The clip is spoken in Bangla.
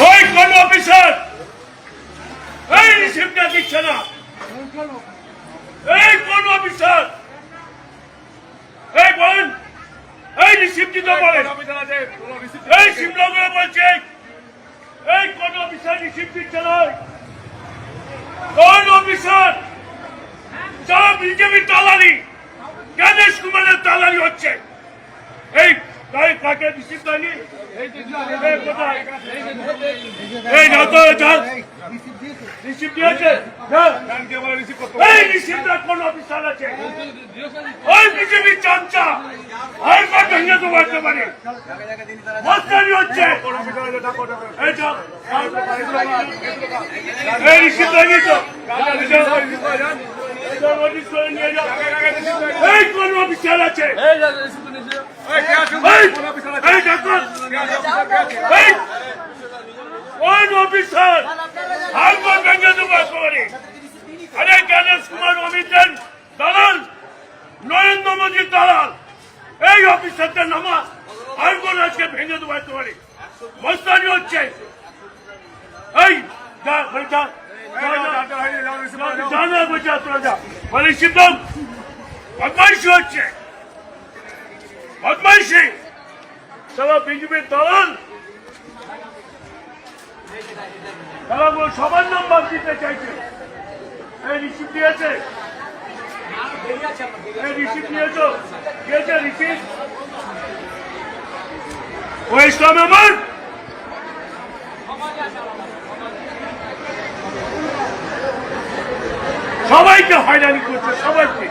ওই কোন অফিসার এই রিসিপ্টটা দিচ্ছে না? এই কোন অফিসার? এই বলেন, এই রিসিপ্ট দিতে বলেন। এই সিমলাগুলো বলছে এই কোন অফিসার রিসিপ্ট দিচ্ছে না? কোন অফিসার? যারা বিজেপি দালালি, গণেশ কুমারের দালালি হচ্ছে। এই কাকে রিসিপ্ট দেয়নি? এই না তো রিসিপ্ট দিয়েছে। এই রিসিপ্টটা কোন অফিসার আছে? ওই বিজেপি চামচা হাইকোর্ট ভেঙে তো বলতে পারে মস্তানি হচ্ছে। এই রিসিপ্ট দেয়নি তো? এই কোন অফিসার আছে? কোন অফিসার হাইকোর্ট ভেঙে তো বলতে পারে? আরে গণেশ কুমার অমিতের দালাল, নরেন্দ্র মোদীর দালাল, এই অফিসারদের নামা হাইকোর্ট আজকে ভেঙে তো বলতে পারে মস্তানি হচ্ছে। এই বদমাইশি হচ্ছে, বদমাইশি। সারা বিজেপির দালাল, তারা সবার নাম বাদ দিতে চাইছে। এই রিসিপ্ট দিয়েছে, এই রিসিপ্ট দিয়েছ, দিয়েছে রিসিপ্ট। ও ইসলাম আমার সবাইকে হয়রানি করছে, সবাইকে।